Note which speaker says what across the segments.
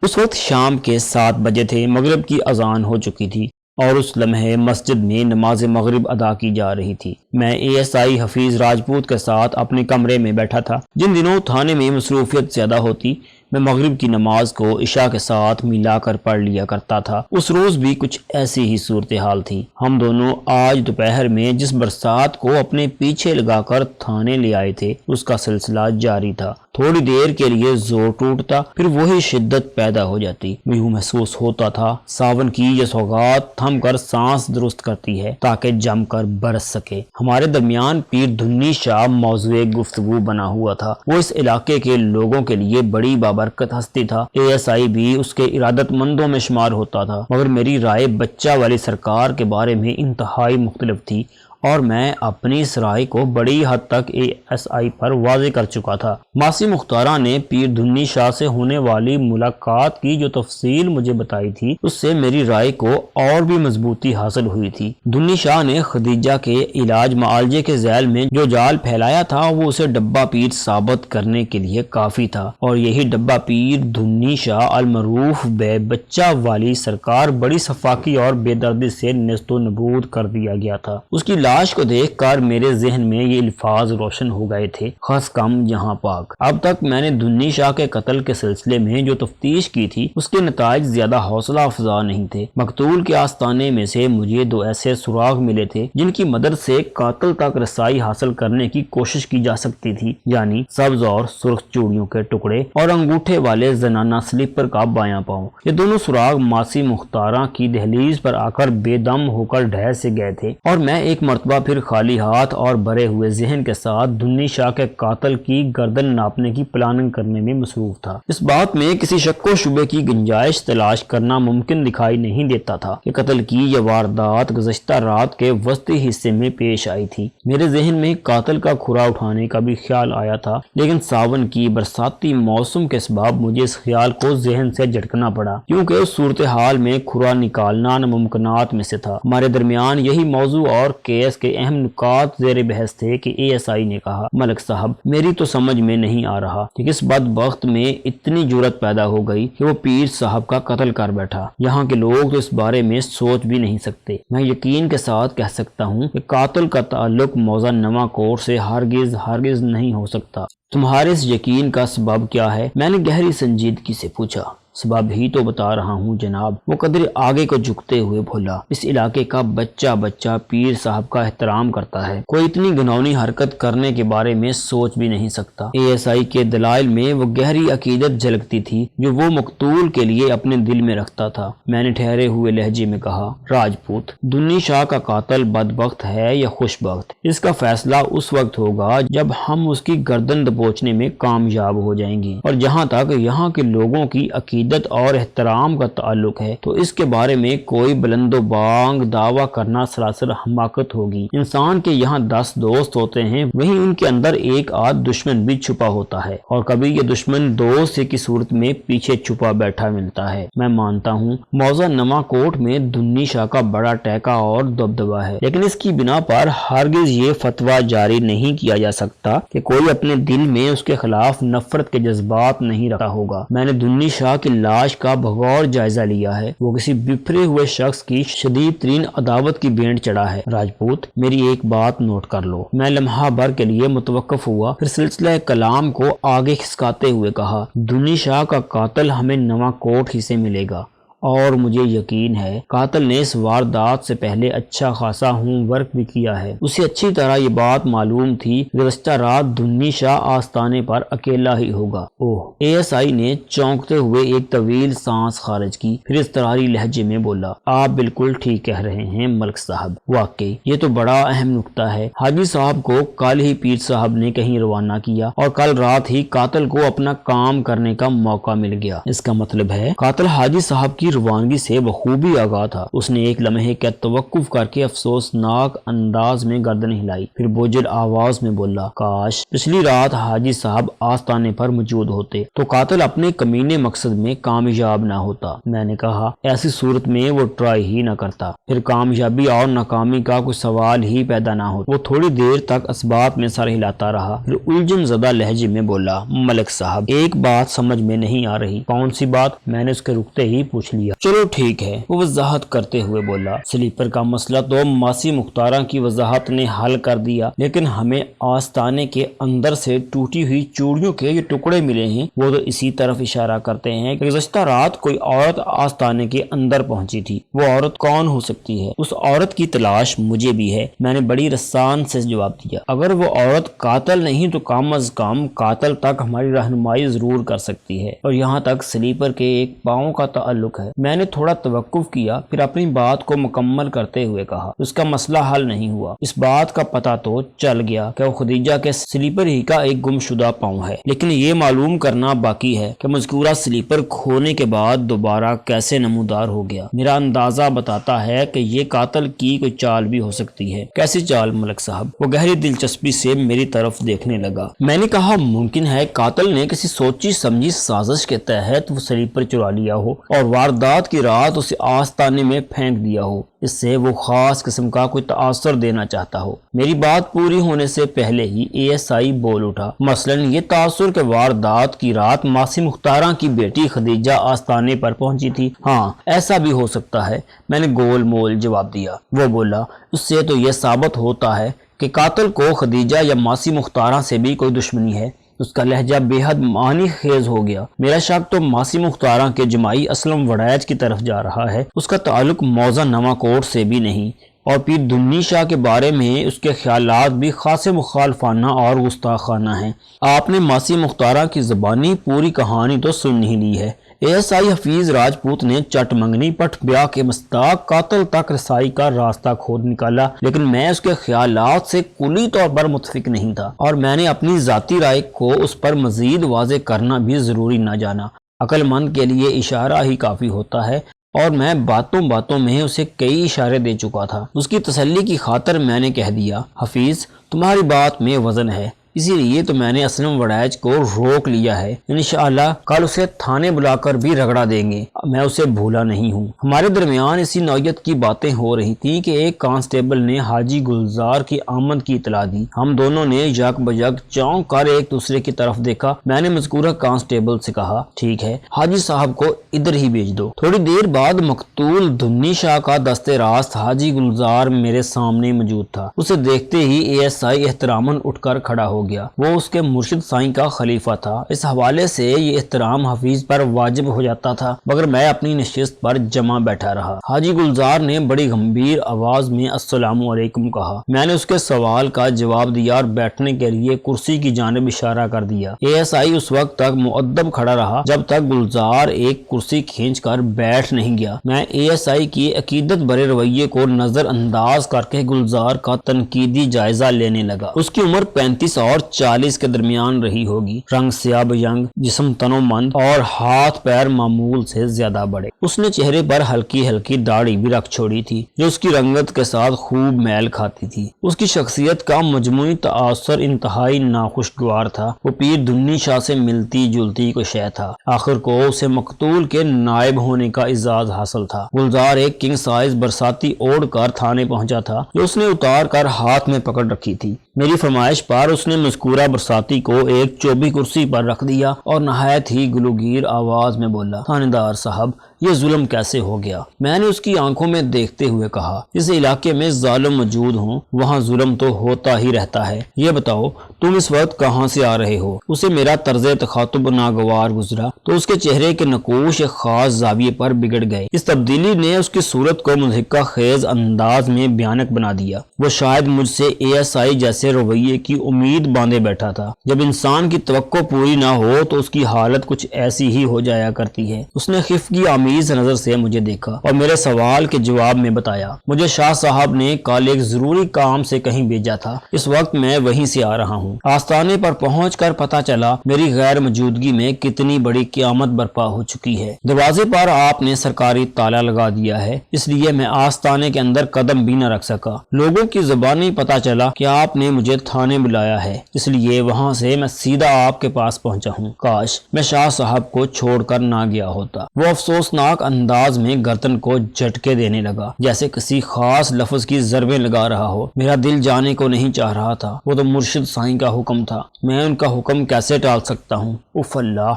Speaker 1: اس وقت شام کے 7 بجے تھے، مغرب کی اذان ہو چکی تھی اور اس لمحے مسجد میں نماز مغرب ادا کی جا رہی تھی۔ میں ASI حفیظ راجپوت کے ساتھ اپنے کمرے میں بیٹھا تھا۔ جن دنوں تھانے میں مصروفیت زیادہ ہوتی، میں مغرب کی نماز کو عشاء کے ساتھ ملا کر پڑھ لیا کرتا تھا۔ اس روز بھی کچھ ایسی ہی صورتحال تھی۔ ہم دونوں آج دوپہر میں جس برسات کو اپنے پیچھے لگا کر تھانے لے آئے تھے، اس کا سلسلہ جاری تھا۔ تھوڑی دیر کے لیے زور ٹوٹتا، پھر وہی شدت پیدا ہو جاتی۔ یوں محسوس ہوتا تھا ساون کی یہ سوغات تھم کر سانس درست کرتی ہے تاکہ جم کر برس سکے۔ ہمارے درمیان پیر دھنی شاہ موضوع گفتگو بنا ہوا تھا۔ وہ اس علاقے کے لوگوں کے لیے بڑی بابرکت ہستی تھا۔ ASI بھی اس کے ارادت مندوں میں شمار ہوتا تھا، مگر میری رائے بچہ والی سرکار کے بارے میں انتہائی مختلف تھی اور میں اپنی اس رائے کو بڑی حد تک ASI پر واضح کر چکا تھا۔ ماسی مختارہ نے پیر دھنی شاہ سے ہونے والی ملاقات کی جو تفصیل مجھے بتائی تھی، اس سے میری رائے کو اور بھی مضبوطی حاصل ہوئی تھی۔ دھنی شاہ نے خدیجہ کے علاج معالجے کے ذیل میں جو جال پھیلایا تھا، وہ اسے ڈبہ پیر ثابت کرنے کے لیے کافی تھا، اور یہی ڈبہ پیر دھنی شاہ المعروف بے بچہ والی سرکار بڑی صفاقی اور بے دردی سے نیست و نبود کر دیا گیا تھا۔ اس کی لاش کو دیکھ کر میرے ذہن میں یہ الفاظ روشن ہو گئے تھے، خس کم جہاں پاک۔ اب تک میں نے دھنی شاہ کے قتل کے سلسلے میں جو تفتیش کی تھی، اس کے نتائج زیادہ حوصلہ افزا نہیں تھے۔ مقتول کے آستانے میں سے مجھے 2 ایسے سراغ ملے تھے جن کی مدد سے قاتل تک رسائی حاصل کرنے کی کوشش کی جا سکتی تھی، یعنی سبز اور سرخ چوڑیوں کے ٹکڑے اور انگوٹھے والے زنانہ سلیپر کا بایاں پاؤں۔ یہ دونوں سراغ ماسی مختارہ کی دہلیز پر آ کر بے دم ہو کر ڈھہ سے گئے تھے، اور میں ایک مرتبہ پھر خالی ہاتھ اور بھرے ہوئے ذہن کے ساتھ دھنی شاہ کے قاتل کی گردن ناپنے کی پلاننگ کرنے میں مصروف تھا۔ اس بات میں کسی شک و شبے کی گنجائش تلاش کرنا ممکن دکھائی نہیں دیتا تھا کہ قتل کی یہ واردات گزشتہ رات کے وسطی حصے میں پیش آئی تھی۔ میرے ذہن میں قاتل کا کھرا اٹھانے کا بھی خیال آیا تھا، لیکن ساون کی برساتی موسم کے سبب مجھے اس خیال کو ذہن سے جھٹکنا پڑا، کیونکہ اس صورتحال میں کھرا نکالنا ناممکنات میں سے تھا۔ ہمارے درمیان یہی موضوع اور کیس کے اہم نکات زیر بحث تھے کہ ASI نے کہا، ملک صاحب، میری تو سمجھ میں نہیں آ رہا کہ کس بدبخت میں اتنی جرت پیدا ہو گئی کہ وہ پیر صاحب کا قتل کر بیٹھا۔ یہاں کے لوگ تو اس بارے میں سوچ بھی نہیں سکتے۔ میں یقین کے ساتھ کہہ سکتا ہوں کہ قاتل کا تعلق موضع نواں کوٹ سے ہرگز نہیں ہو سکتا۔ تمہارے اس یقین کا سبب کیا ہے؟ میں نے گہری سنجیدگی سے پوچھا۔ سبب ہی تو بتا رہا ہوں جناب، وہ قدر آگے کو جھکتے ہوئے بولا۔ اس علاقے کا بچہ پیر صاحب کا احترام کرتا ہے، کوئی اتنی گھناؤنی حرکت کرنے کے بارے میں سوچ بھی نہیں سکتا۔ ASI کے دلائل میں وہ گہری عقیدت جھلکتی تھی جو وہ مقتول کے لیے اپنے دل میں رکھتا تھا۔ میں نے ٹھہرے ہوئے لہجے میں کہا، راجپوت، دھنی شاہ کا قاتل بدبخت ہے یا خوش بخت، اس کا فیصلہ اس وقت ہوگا جب ہم اس کی گردن دبوچنے میں کامیاب ہو جائیں گے، اور جہاں تک یہاں کے لوگوں کی عقیدت اور احترام کا تعلق ہے تو اس کے بارے میں کوئی بلند و بانگ دعویٰ کرنا سراسر حماقت ہوگی۔ انسان کے یہاں 10 دوست ہوتے ہیں، وہیں ان کے اندر ایک آدھ دشمن بھی چھپا ہوتا ہے، اور کبھی یہ دشمن دوست کی صورت میں پیچھے چھپا بیٹھا ملتا ہے۔ میں مانتا ہوں موضع نواں کوٹ میں دھنی شاہ کا بڑا ٹیکا اور دبدبہ ہے، لیکن اس کی بنا پر ہرگز یہ فتویٰ جاری نہیں کیا جا سکتا کہ کوئی اپنے دل میں اس کے خلاف نفرت کے جذبات نہیں رکھتا ہوگا۔ میں نے دھنی شاہ کی لاش کا بغور جائزہ لیا ہے، وہ کسی بفرے ہوئے شخص کی شدید ترین عداوت کی بینٹ چڑھا ہے۔ راجپوت، میری ایک بات نوٹ کر لو۔ میں لمحہ بھر کے لیے متوقف ہوا، پھر سلسلہ کلام کو آگے کھسکاتے ہوئے کہا، دھنی شاہ کا قاتل ہمیں نواں کوٹ ہی سے ملے گا، اور مجھے یقین ہے قاتل نے اس واردات سے پہلے اچھا خاصا ہوم ورک بھی کیا ہے۔ اسے اچھی طرح یہ بات معلوم تھی کہ گزشتہ رات دھنی شاہ آستانے پر اکیلا ہی ہوگا۔ اوہ! ASI نے چونکتے ہوئے ایک طویل سانس خارج کی، پھر اضطراری لہجے میں بولا، آپ بالکل ٹھیک کہہ رہے ہیں ملک صاحب، واقعی یہ تو بڑا اہم نکتہ ہے۔ حاجی صاحب کو کل ہی پیر صاحب نے کہیں روانہ کیا، اور کل رات ہی قاتل کو اپنا کام کرنے کا موقع مل گیا۔ اس کا مطلب ہے قاتل حاجی صاحب کی روانگی سے بخوبی آگاہ تھا۔ اس نے ایک لمحے کا توقف کر کے افسوسناک انداز میں گردن ہلائی، پھر بوجھل آواز میں بولا، کاش پچھلی رات حاجی صاحب آستانے پر موجود ہوتے تو قاتل اپنے کمینے مقصد میں کامیاب نہ ہوتا۔ میں نے کہا، ایسی صورت میں وہ ٹرائی ہی نہ کرتا، پھر کامیابی اور ناکامی کا کوئی سوال ہی پیدا نہ ہوتا۔ وہ تھوڑی دیر تک اسبات میں سر ہلاتا رہا، پھر الجھن زدہ لہجے میں بولا، ملک صاحب ایک بات سمجھ میں نہیں آ رہی۔ کون سی بات؟ میں نے اس کے رکتے ہی پوچھ لیا۔ چلو ٹھیک ہے، وہ وضاحت کرتے ہوئے بولا، سلیپر کا مسئلہ تو ماسی مختارہ کی وضاحت نے حل کر دیا، لیکن ہمیں آستانے کے اندر سے ٹوٹی ہوئی چوڑیوں کے یہ ٹکڑے ملے ہیں، وہ تو اسی طرف اشارہ کرتے ہیں کہ گزشتہ رات کوئی عورت آستانے کے اندر پہنچی تھی۔ وہ عورت کون ہو سکتی ہے؟ اس عورت کی تلاش مجھے بھی ہے، میں نے بڑی رسان سے جواب دیا۔ اگر وہ عورت قاتل نہیں تو کم از کم قاتل تک ہماری رہنمائی ضرور کر سکتی ہے، اور یہاں تک سلیپر کے ایک پاؤں کا تعلق ہے۔ میں نے تھوڑا توقف کیا، پھر اپنی بات کو مکمل کرتے ہوئے کہا، اس کا مسئلہ حل نہیں ہوا۔ اس بات کا پتہ تو چل گیا کہ وہ خدیجہ کے سلیپر ہی کا ایک گمشدہ پاؤں ہے، لیکن یہ معلوم کرنا باقی ہے کہ مذکورہ سلیپر کھونے کے بعد دوبارہ کیسے نمودار ہو گیا۔ میرا اندازہ بتاتا ہے کہ یہ قاتل کی کوئی چال بھی ہو سکتی ہے۔ کیسی چال ملک صاحب؟ وہ گہری دلچسپی سے میری طرف دیکھنے لگا۔ میں نے کہا، ممکن ہے قاتل نے کسی سوچی سمجھی سازش کے تحت وہ سلیپر چرا لیا ہو اور واردات کی رات اسے آستانے میں پھینک دیا ہو، اس سے وہ خاص قسم کا کوئی تاثر دینا چاہتا ہو۔ میری بات پوری ہونے سے پہلے ہی ASI بول اٹھا، مثلاً یہ تاثر کہ واردات کی رات ماسی مختارہ کی بیٹی خدیجہ آستانے پر پہنچی تھی۔ ہاں ایسا بھی ہو سکتا ہے، میں نے گول مول جواب دیا۔ وہ بولا، اس سے تو یہ ثابت ہوتا ہے کہ قاتل کو خدیجہ یا ماسی مختارہ سے بھی کوئی دشمنی ہے۔ اس کا لہجہ بے حد معنی خیز ہو گیا۔ میرا شک تو ماسی مختارہ کے جمائی اسلم وڑیچ کی طرف جا رہا ہے، اس کا تعلق موضع نواں کوٹ سے بھی نہیں، اور پیر دنی شاہ کے بارے میں اس کے خیالات بھی خاصے مخالفانہ اور گستاخانہ ہیں۔ آپ نے ماسی مختارہ کی زبانی پوری کہانی تو سن ہی لی ہے۔ ASI حفیظ راجپوت نے چٹ منگنی پٹھ بیاہ کے مصداق قاتل تک رسائی کا راستہ کھود نکالا، لیکن میں اس کے خیالات سے کلی طور پر متفق نہیں تھا، اور میں نے اپنی ذاتی رائے کو اس پر مزید واضح کرنا بھی ضروری نہ جانا۔ عقل مند کے لیے اشارہ ہی کافی ہوتا ہے، اور میں باتوں میں اسے کئی اشارے دے چکا تھا۔ اس کی تسلی کی خاطر میں نے کہہ دیا، حفیظ تمہاری بات میں وزن ہے، اسی لیے تو میں نے اسلم وڑیچ کو روک لیا ہے۔ انشاءاللہ کل اسے تھانے بلا کر بھی رگڑا دیں گے، میں اسے بھولا نہیں ہوں۔ ہمارے درمیان اسی نوعیت کی باتیں ہو رہی تھیں کہ ایک کانسٹیبل نے حاجی گلزار کی آمد کی اطلاع دی۔ ہم دونوں نے یک بجک چونک کر ایک دوسرے کی طرف دیکھا۔ میں نے مذکورہ کانسٹیبل سے کہا، ٹھیک ہے، حاجی صاحب کو ادھر ہی بھیج دو۔ تھوڑی دیر بعد مقتول دھنی شاہ کا دست راست حاجی گلزار میرے سامنے موجود تھا۔ اسے دیکھتے ہی ASI احتراماً اٹھ کر کھڑا ہو گیا۔ وہ اس کے مرشد سائیں کا خلیفہ تھا، اس حوالے سے یہ احترام حفیظ پر واجب ہو جاتا تھا، مگر میں اپنی نشست پر جمع بیٹھا رہا۔ حاجی گلزار نے بڑی گمبھیر آواز میں السلام علیکم کہا۔ میں نے اس کے سوال کا جواب دیا اور بیٹھنے کے لیے کرسی کی جانب اشارہ کر دیا۔ ASI اس وقت تک مؤدب کھڑا رہا جب تک گلزار ایک کرسی کھینچ کر بیٹھ نہیں گیا۔ میں ASI کی عقیدت برے رویے کو نظر انداز کر کے گلزار کا تنقیدی جائزہ لینے لگا۔ اس کی عمر 35 اور 40 کے درمیان رہی ہوگی، رنگ سیاہ بجنگ، جسم تنو مند اور ہاتھ پیر معمول سے زیادہ بڑے۔ اس نے چہرے پر ہلکی ہلکی داڑھی بھی رکھ چھوڑی تھی جو اس کی رنگت کے ساتھ خوب میل کھاتی تھی۔ اس کی شخصیت کا مجموعی تاثر انتہائی ناخوشگوار تھا۔ وہ پیر دنی شاہ سے ملتی جلتی کوئی شے تھا۔ آخر کو اسے مقتول کے نائب ہونے کا اعزاز حاصل تھا۔ گلزار ایک کنگ سائز برساتی اوڑھ کر تھانے پہنچا تھا جو اس نے اتار کر ہاتھ میں پکڑ رکھی تھی۔ میری فرمائش پر اس نے مذکورہ برساتی کو ایک چوبی کرسی پر رکھ دیا اور نہایت ہی گلوگیر آواز میں بولا، تھانے دار صاحب یہ ظلم کیسے ہو گیا؟ میں نے اس کی آنکھوں میں دیکھتے ہوئے کہا، جس علاقے میں ظالم موجود ہوں وہاں ظلم تو ہوتا ہی رہتا ہے۔ یہ بتاؤ تم اس وقت کہاں سے آ رہے ہو؟ اسے میرا طرز تخاطب ناگوار گزرا تو اس کے چہرے کے نقوش ایک خاص زاویے پر بگڑ گئے۔ اس تبدیلی نے اس کی صورت کو مضحکہ خیز انداز میں بھیانک بنا دیا۔ وہ شاید مجھ سے ASI جیسے رویے کی امید باندھے بیٹھا تھا۔ جب انسان کی توقع پوری نہ ہو تو اس کی حالت کچھ ایسی ہی ہو جایا کرتی ہے۔ اس نے خفگی آمیز نظر سے مجھے دیکھا اور میرے سوال کے جواب میں بتایا، مجھے شاہ صاحب نے کل ایک ضروری کام سے کہیں بھیجا تھا، اس وقت میں وہیں سے آ رہا ہوں۔ آستانے پر پہنچ کر پتہ چلا میری غیر موجودگی میں کتنی بڑی قیامت برپا ہو چکی ہے۔ دروازے پر آپ نے سرکاری تالا لگا دیا ہے، اس لیے میں آستانے کے اندر قدم بھی نہ رکھ سکا۔ لوگوں کی زبانی پتہ چلا کہ آپ نے مجھے تھانے بلایا ہے، اس لیے وہاں سے میں سیدھا آپ کے پاس پہنچا ہوں۔ کاش میں شاہ صاحب کو چھوڑ کر نہ گیا ہوتا۔ وہ افسوسناک انداز میں گردن کو جھٹکے دینے لگا، جیسے کسی خاص لفظ کی ضربیں لگا رہا ہو۔ میرا دل جانے کو نہیں چاہ رہا تھا، وہ تو مرشد سائیں کا حکم تھا، میں ان کا حکم کیسے ٹال سکتا ہوں؟ اف اللہ،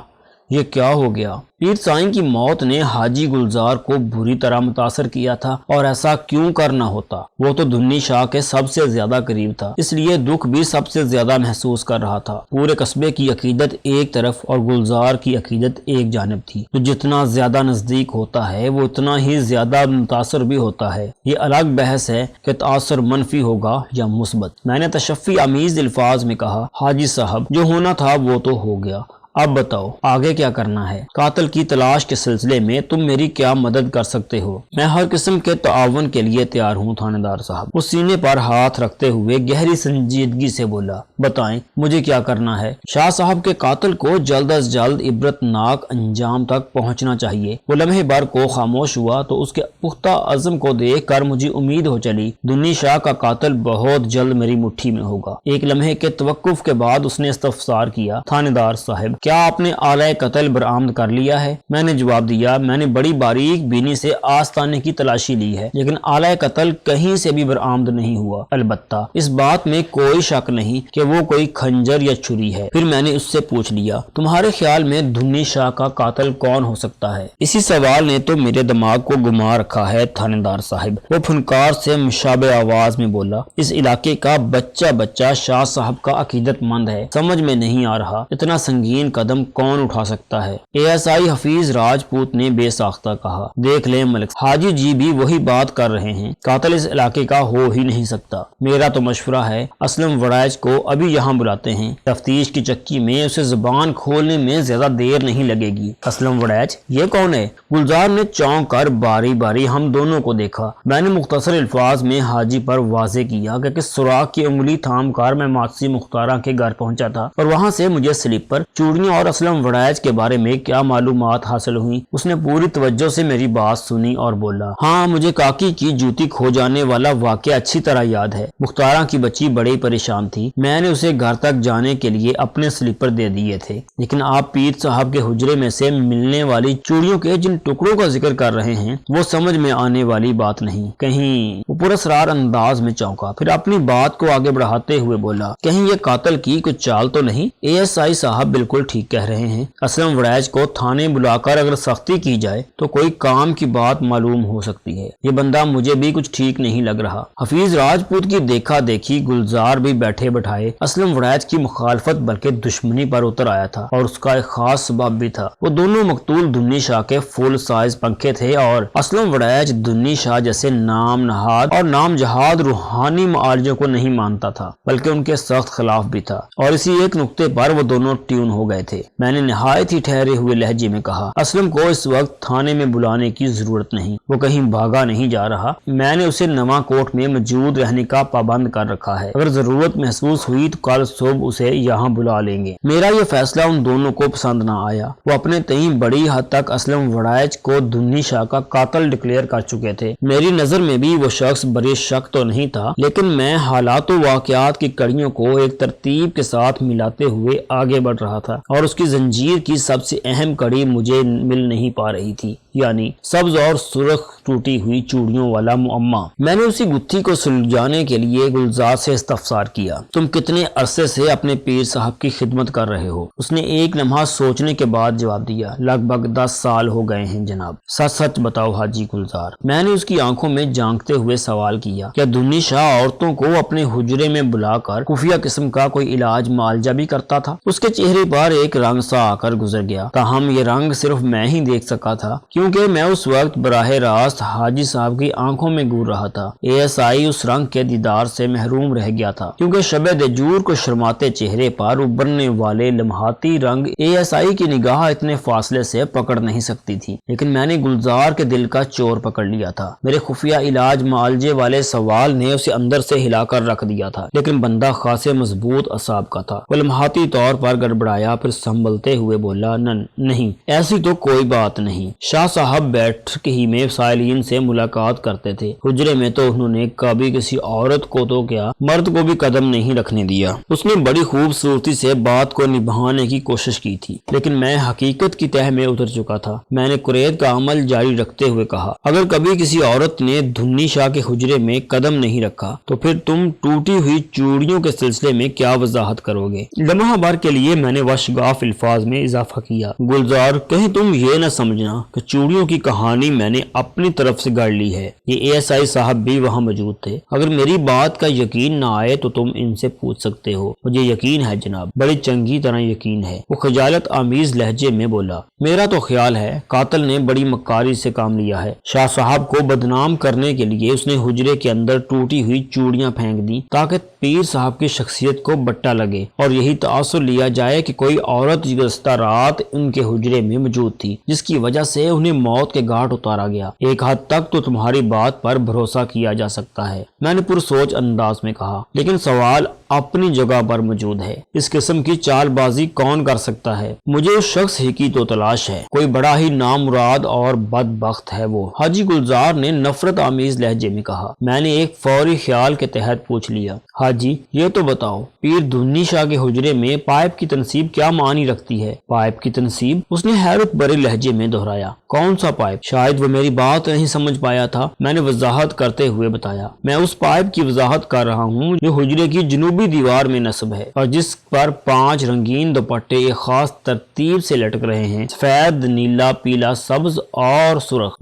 Speaker 1: یہ کیا ہو گیا؟ پیر سائیں کی موت نے حاجی گلزار کو بری طرح متاثر کیا تھا، اور ایسا کیوں کرنا ہوتا؟ وہ تو دھنی شاہ کے سب سے زیادہ قریب تھا، اس لیے دکھ بھی سب سے زیادہ محسوس کر رہا تھا۔ پورے قصبے کی عقیدت ایک طرف اور گلزار کی عقیدت ایک جانب تھی۔ تو جتنا زیادہ نزدیک ہوتا ہے وہ اتنا ہی زیادہ متاثر بھی ہوتا ہے۔ یہ الگ بحث ہے کہ تاثر منفی ہوگا یا مثبت۔ میں نے تشفی آمیز الفاظ میں کہا، حاجی صاحب جو ہونا تھا وہ تو ہو گیا، اب بتاؤ آگے کیا کرنا ہے؟ قاتل کی تلاش کے سلسلے میں تم میری کیا مدد کر سکتے ہو؟ میں ہر قسم کے تعاون کے لیے تیار ہوں تھانے دار صاحب۔ وہ سینے پر ہاتھ رکھتے ہوئے گہری سنجیدگی سے بولا، بتائیں مجھے کیا کرنا ہے؟ شاہ صاحب کے قاتل کو جلد از جلد عبرتناک انجام تک پہنچنا چاہیے۔ وہ لمحے بھر کو خاموش ہوا تو اس کے پختہ عزم کو دیکھ کر مجھے امید ہو چلی، دھنی شاہ کا قاتل بہت جلد میری مٹھی میں ہوگا۔ ایک لمحے کے توقف کے بعد اس نے استفسار کیا، تھانے دار صاحب کیا آپ نے آلہ قتل برآمد کر لیا ہے؟ میں نے جواب دیا، میں نے بڑی باریک بینی سے آستانے کی تلاشی لی ہے، لیکن آلہ قتل کہیں سے بھی برآمد نہیں ہوا۔ البتہ اس بات میں کوئی شک نہیں کہ وہ کوئی خنجر یا چھری ہے۔ پھر میں نے اس سے پوچھ لیا، تمہارے خیال میں دھنی شاہ کا قاتل کون ہو سکتا ہے؟ اسی سوال نے تو میرے دماغ کو گما رکھا ہے تھانے دار صاحب، وہ فنکار سے مشابہ آواز میں بولا۔ اس علاقے کا بچہ شاہ صاحب کا عقیدت مند ہے، سمجھ میں نہیں آ رہا اتنا سنگین قدم کون اٹھا سکتا ہے؟ ASI حفیظ راجپوت نے بے ساختہ کہا، دیکھ لیں ملک، حاجی جی بھی وہی بات کر رہے ہیں، قاتل اس علاقے کا ہو ہی نہیں سکتا۔ میرا تو مشورہ ہے اسلم وڑائچ کو ابھی یہاں بلاتے ہیں، تفتیش کی چکی میں اسے زبان کھولنے میں زیادہ دیر نہیں لگے گی۔ اسلم وڑائچ یہ کون ہے؟ گلزار نے چونک کر باری باری ہم دونوں کو دیکھا۔ میں نے مختصر الفاظ میں حاجی پر واضح کیا کہ کس سوراخ کی انگلی تھام کر میں ماسی مختارہ کے گھر پہنچا تھا، اور وہاں سے مجھے سلیپر، چوڑیوں اور اسلم وڑائچ کے بارے میں کیا معلومات حاصل ہوئی۔ اس نے پوری توجہ سے میری بات سنی اور بولا، ہاں مجھے کاکی کی جوتی کھو جانے والا واقعہ اچھی طرح یاد ہے۔ مختارہ کی بچی بڑی پریشان تھی، میں نے اسے گھر تک جانے کے لیے اپنے سلیپر دے دیے تھے، لیکن آپ پیر صاحب کے حجرے میں سے ملنے والی چوڑیوں کے جن ٹکڑوں کا ذکر کر رہے ہیں وہ سمجھ میں آنے والی بات نہیں۔ کہیں وہ پراسرار انداز میں چونکا، پھر اپنی بات کو آگے بڑھاتے ہوئے بولا، کہیں یہ قاتل کی کچھ چال تو نہیں؟ ASI صاحب بالکل ٹھیک کہہ رہے ہیں، اسلم وڑائچ کو تھانے بلا کر اگر سختی کی جائے تو کوئی کام کی بات معلوم ہو سکتی ہے۔ یہ بندہ مجھے بھی کچھ ٹھیک نہیں لگ رہا۔ حفیظ راجپوت کی دیکھا دیکھی گلزار بھی بیٹھے بٹھائے اسلم وڑائچ کی مخالفت بلکہ دشمنی پر اتر آیا تھا، اور اس کا ایک خاص سبب بھی تھا۔ وہ دونوں مقتول دھنی شاہ کے فل سائز پنکھے تھے، اور اسلم وڑائچ دھنی شاہ جیسے نام نہاد اور نام جہاد روحانی معالجوں کو نہیں مانتا تھا، بلکہ ان کے سخت خلاف بھی تھا، اور اسی ایک نقطے پر وہ دونوں ٹیون ہو گئے تھے۔ میں نے نہایت ہی ٹھہرے ہوئے لہجے میں کہا، اسلم کو اس وقت تھانے میں بلانے کی ضرورت نہیں، وہ کہیں بھاگا نہیں جا رہا، میں نے اسے نواں کوٹ میں موجود رہنے کا پابند کر رکھا ہے، اگر ضرورت محسوس ہوئی تو کل صبح اسے یہاں بلا لیں گے۔ میرا یہ فیصلہ ان دونوں کو پسند نہ آیا۔ وہ اپنے تئیں بڑی حد تک اسلم وڑائچ کو دھنی شاہ کا قاتل ڈکلیئر کر چکے تھے۔ میری نظر میں بھی وہ شخص بری شک تو نہیں تھا، لیکن میں حالات و واقعات کی کڑیوں کو ایک ترتیب کے ساتھ ملاتے ہوئے آگے بڑھ رہا تھا، اور اس کی زنجیر کی سب سے اہم کڑی مجھے مل نہیں پا رہی تھی، یعنی سبز اور سرخ ٹوٹی ہوئی چوڑیوں والا معمہ۔ میں نے اسی گتھی کو سلجھانے کے لیے گلزار سے استفسار کیا، تم کتنے عرصے سے اپنے پیر صاحب کی خدمت کر رہے ہو؟ اس نے ایک لمحہ سوچنے کے بعد جواب دیا، لگ بھگ 10 سال ہو گئے ہیں جناب۔ سچ سچ بتاؤ حاجی گلزار۔ میں نے اس کی آنکھوں میں جھانکتے ہوئے سوال کیا، کیا دھنی شاہ عورتوں کو اپنے حجرے میں بلا کر خفیہ قسم کا کوئی علاج معالجہ بھی کرتا تھا؟ اس کے چہرے پر ایک رنگ سا آ کر گزر گیا، تاہم یہ رنگ صرف میں ہی دیکھ سکا تھا، کیوں کیونکہ میں اس وقت براہ راست حاجی صاحب کی آنکھوں میں گور رہا تھا۔ ASI اس رنگ کے دیدار سے محروم رہ گیا تھا کیونکہ شب دجور کو شرماتے چہرے پر ابھرنے والے لمحاتی رنگ ASI کی نگاہ اتنے فاصلے سے پکڑ نہیں سکتی تھی، لیکن میں نے گلزار کے دل کا چور پکڑ لیا تھا۔ میرے خفیہ علاج معالجے والے سوال نے اسے اندر سے ہلا کر رکھ دیا تھا، لیکن بندہ خاصے مضبوط اعصاب کا تھا۔ وہ لمحاتی طور پر گڑبڑایا، پھر سنبھلتے ہوئے بولا، نہیں ایسی تو کوئی بات نہیں۔ شاہ صاحب بیٹھک ہی میں سائلین سے ملاقات کرتے تھے، حجرے میں تو انہوں نے کبھی کسی عورت کو تو کیا مرد کو بھی قدم نہیں رکھنے دیا۔ اس نے بڑی خوبصورتی سے بات کو نبھانے کی کوشش کی تھی، لیکن میں حقیقت کی تہ میں اتر چکا تھا۔ میں نے قریت کا عمل جاری رکھتے ہوئے کہا، اگر کبھی کسی عورت نے دھنی شاہ کے حجرے میں قدم نہیں رکھا تو پھر تم ٹوٹی ہوئی چوڑیوں کے سلسلے میں کیا وضاحت کرو گے؟ لمحہ بھر کے لیے میں نے وشگاف الفاظ میں اضافہ کیا، گلزار کہیں تم یہ نہ سمجھنا کہ چوڑیوں کی کہانی میں نے اپنی طرف سے گڑھ لی ہے۔ یہ ASI صاحب بھی وہاں موجود تھے، اگر میری بات کا یقین نہ آئے تو تم ان سے پوچھ سکتے ہو۔ مجھے یقین ہے جناب، بڑی چنگی طرح یقین ہے، وہ خجالت آمیز لہجے میں بولا۔ میرا تو خیال ہے قاتل نے بڑی مکاری سے کام لیا ہے۔ شاہ صاحب کو بدنام کرنے کے لیے اس نے حجرے کے اندر ٹوٹی ہوئی چوڑیاں پھینک دی تاکہ پیر صاحب کی شخصیت کو بٹا لگے اور یہی تاثر لیا جائے کہ کوئی عورت گزشتہ رات ان کے حجرے میں موجود تھی، جس کی وجہ سے انہیں موت کے گھاٹ اتارا گیا۔ ایک حد تک تو تمہاری بات پر بھروسہ کیا جا سکتا ہے، میں نے پرسوچ انداز میں کہا، لیکن سوال اپنی جگہ پر موجود ہے، اس قسم کی چال بازی کون کر سکتا ہے؟ مجھے اس شخص ہی کی تو تلاش ہے، کوئی بڑا ہی نامراد اور بدبخت ہے وہ، حاجی گلزار نے نفرت آمیز لہجے میں کہا۔ میں نے ایک فوری خیال کے تحت پوچھ لیا، حاجی یہ تو بتاؤ پیر دھنی شاہ کے حجرے میں پائپ کی تنصیب کیا معنی رکھتی ہے؟ پائپ کی تنصیب؟ اس نے حیرت بھرے لہجے میں دہرایا، کون سا پائپ؟ شاید وہ میری بات نہیں سمجھ پایا تھا، میں نے وضاحت کرتے ہوئے بتایا، میں اس پائپ کی وضاحت کر رہا ہوں جو حجرے کی جنوبی دیوار میں نصب ہے اور جس پر 5 رنگین دوپٹے ایک خاص ترتیب سے لٹک رہے ہیں، سفید، نیلا، پیلا، سبز اور سرخ۔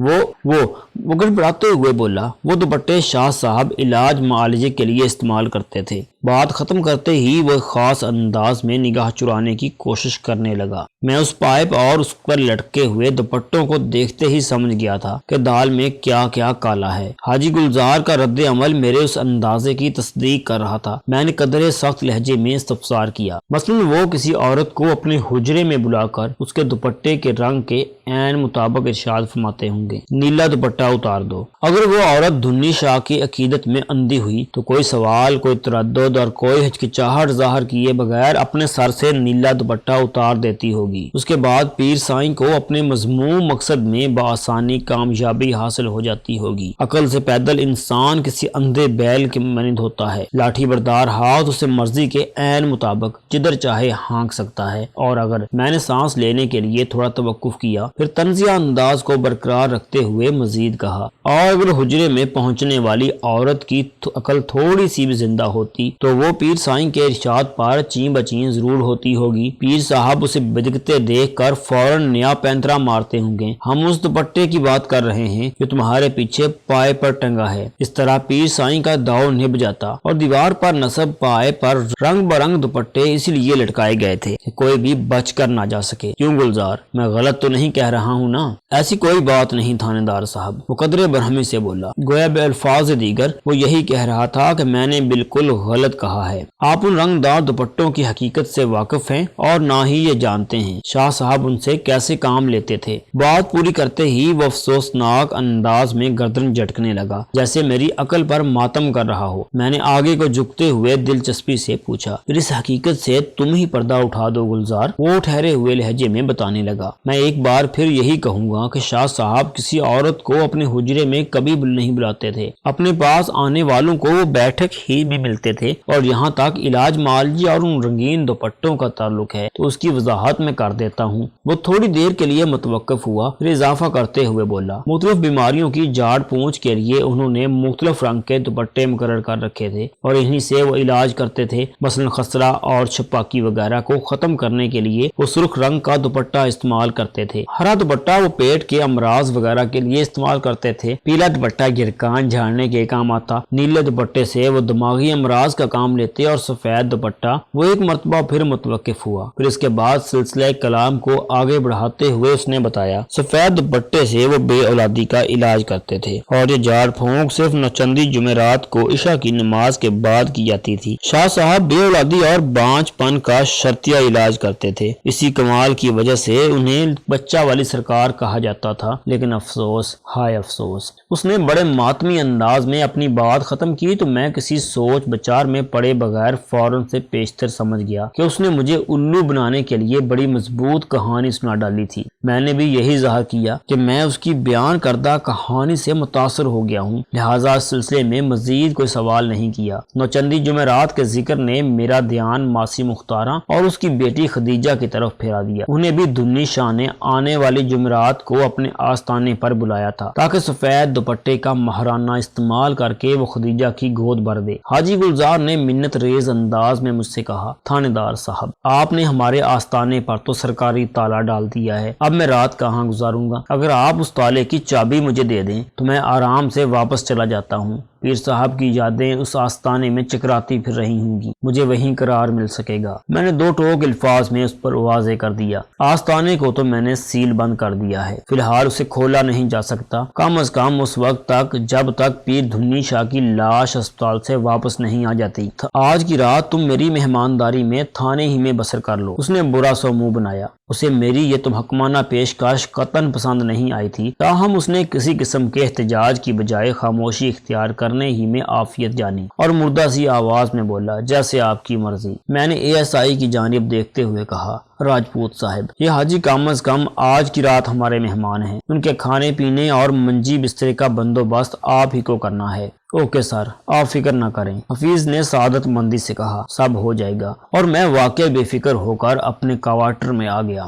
Speaker 1: وہ گڑبڑاتے ہوئے بولا، وہ دوپٹے شاہ صاحب علاج معالجے کے لیے استعمال کرتے تھے۔ بات ختم کرتے ہی وہ خاص انداز میں نگاہ چرانے کی کوشش کرنے لگا۔ میں اس پائپ اور اس پر لٹکے ہوئے دوپٹوں کو دیکھتے ہی سمجھ گیا تھا کہ دال میں کیا کیا کالا ہے۔ حاجی گلزار کا رد عمل میرے اس اندازے کی تصدیق کر رہا تھا۔ میں نے قدرے سخت لہجے میں استفسار کیا، مثلاً وہ کسی عورت کو اپنے حجرے میں بلا کر اس کے دوپٹے کے رنگ کے عین مطابق ارشاد فرماتے ہوں گے، نیلا دوپٹہ اتار دو۔ اگر وہ عورت دھنی شاہ کی عقیدت میں اندھی ہوئی تو کوئی سوال، کوئی تردد اور کوئی ہچکچاہٹ ظاہر کیے بغیر اپنے سر سے نیلا دوپٹہ اتار دیتی ہوگی۔ اس کے بعد پیر سائیں کو اپنے مذموم مقصد میں بآسانی کامیابی حاصل ہو جاتی ہوگی۔ عقل سے پیدل انسان کسی اندھے بیل کے مانند ہوتا ہے، لاٹھی بردار ہاتھ اسے مرضی کے عین مطابق جدھر چاہے ہانک سکتا ہے۔ اور اگر میں نے سانس لینے کے لیے تھوڑا توقف کیا، پھر طنزیہ انداز کو برقرار رکھتے ہوئے مزید کہا، اور اگر حجرے میں پہنچنے والی عورت کی عقل تھوڑی سی بھی زندہ ہوتی تو وہ پیر سائیں کے ارشاد پر چیں بچیں ضرور ہوتی ہوگی۔ پیر صاحب اسے بدکتے دیکھ کر فوراً نیا پینترا مارتے ہوں گے، ہم اس دوپٹے کی بات کر رہے ہیں جو تمہارے پیچھے پائے پر ٹنگا ہے۔ اس طرح پیر سائیں کا داؤ نبھ جاتا اور دیوار پر نصب پائے پر رنگ برنگ دوپٹے اسی لیے لٹکائے گئے تھے کہ کوئی بھی بچ کر نہ جا سکے۔ کیوں گلزار، میں غلط تو نہیں کہہ رہا ہوں نا؟ ایسی کوئی بات نہیں تھانے دار صاحب، وہ قدرے برہمی سے بولا، گویا بے الفاظ دیگر وہ یہی کہہ رہا تھا کہ میں نے بالکل غلط کہا ہے۔ آپ ان رنگ دار دوپٹوں کی حقیقت سے واقف ہیں اور نہ ہی یہ جانتے ہیں شاہ صاحب ان سے کیسے کام لیتے تھے۔ بات پوری کرتے ہی وہ افسوسناک انداز میں گردن جھٹکنے لگا جیسے میری عقل پر ماتم کر رہا ہو۔ میں نے آگے کو جھکتے ہوئے دلچسپی سے پوچھا، پھر اس حقیقت سے تم ہی پردہ اٹھا دو گلزار۔ وہ ٹھہرے ہوئے لہجے میں بتانے لگا، میں ایک بار پھر یہی کہوں گا کہ شاہ صاحب کسی عورت کو اپنے حجرے میں کبھی نہیں بلاتے تھے، اپنے پاس آنے والوں کو وہ بیٹھک ہی میں ملتے تھے، اور یہاں تک علاج معالجے اور ان رنگین دوپٹوں کا تعلق ہے تو اس کی وضاحت میں کر دیتا ہوں۔ وہ تھوڑی دیر کے لیے متوقف ہوا، پھر اضافہ کرتے ہوئے بولا، مختلف بیماریوں کی جاڑ پونچھ کے لیے انہوں نے مختلف رنگ کے دوپٹے مقرر کر رکھے تھے اور انہی سے وہ علاج کرتے تھے۔ مثلا خسرہ اور چھپاکی وغیرہ کو ختم کرنے کے لیے وہ سرخ رنگ کا دوپٹہ استعمال کرتے تھے، ہرا دوپٹہ وہ پیٹ کے امراض وغیرہ کے لیے استعمال کرتے تھے، پیلا دوپٹہ گرکان جھاڑنے کے کام آتا، نیلے دوپٹے سے وہ دماغی امراض کا کام لیتے اور سفید دوپٹہ وہ ایک مرتبہ پھر متوقف ہوا۔ پھر اس کے بعد سلسلہ کلام کو آگے بڑھاتے ہوئے اس نے بتایا سفید دوپٹے سے وہ بے اولادی کا علاج کرتے تھے اور یہ جھاڑ پھونک صرف نوچندی جمعرات کو عشاء کی نماز کے بعد کی جاتی تھی۔ شاہ صاحب بے اولادی اور بانج پن کا شرطیہ علاج کرتے تھے، اسی کمال کی وجہ سے انہیں بچہ والی سرکار کہا جاتا تھا۔ لیکن افسوس، ہائے افسوس، اس نے بڑے ماتمی انداز میں اپنی بات ختم کی تو میں کسی سوچ بچار میں پڑے بغیر فوراً سے پیشتر سمجھ گیا کہ اس نے مجھے الو بنانے کے لیے بڑی مضبوط کہانی سنا ڈالی تھی۔ میں نے بھی یہی ظاہر کیا کہ میں اس کی بیان کردہ کہانی سے متاثر ہو گیا ہوں، لہٰذا اس سلسلے میں مزید کوئی سوال نہیں کیا۔ نوچندی جمعرات کے ذکر نے میرا دھیان ماسی مختارہ اور اس کی بیٹی خدیجہ کی طرف پھیرا دیا۔ انہیں بھی دھنی شاہ نے آنے والی جمعرات کو اپنے آستانے پر بلایا تھا تاکہ سفید دوپٹے کا ماہرانہ استعمال کر کے وہ خدیجہ کی گود بھر دے۔ حاجی گلزار نے منت ریز انداز میں مجھ سے کہا تھانے دار صاحب، آپ نے ہمارے آستانے پر تو سرکاری تالا ڈال دیا ہے، اب میں رات کہاں گزاروں گا؟ اگر آپ اس تالے کی چابی مجھے دے دیں تو میں آرام سے واپس چلا جاتا ہوں۔ پیر صاحب کی یادیں اس آستانے میں چکراتی پھر رہی ہوں گی، مجھے وہیں قرار مل سکے گا۔ میں نے دو ٹوک الفاظ میں اس پر واضح کر دیا، آستانے کو تو میں نے سیل بند کر دیا ہے، فی الحال اسے کھولا نہیں جا سکتا، کم از کم اس وقت تک جب تک پیر دھنی شاہ کی لاش اسپتال سے واپس نہیں آ جاتی۔ آج کی رات تم میری مہمانداری میں تھانے ہی میں بسر کر لو۔ اس نے برا سو منہ بنایا، اسے میری یہ تمحکمانہ پیشکش قطعاً پسند نہیں آئی تھی، تاہم اس نے کسی قسم کے احتجاج کی بجائے خاموشی اختیار کرنے ہی میں عافیت جانی اور مردہ سی آواز میں بولا جیسے آپ کی مرضی۔ میں نے ASI کی جانب دیکھتے ہوئے کہا راجپوت صاحب، یہ حاجی کم از کم آج کی رات ہمارے مہمان ہیں، ان کے کھانے پینے اور منجی بسترے کا بندوبست آپ ہی کو کرنا ہے۔ اوکے سر، آپ فکر نہ کریں، حفیظ نے سعادت مندی سے کہا، سب ہو جائے گا، اور میں واقعی بے فکر ہو کر اپنے کوارٹر میں آ گیا۔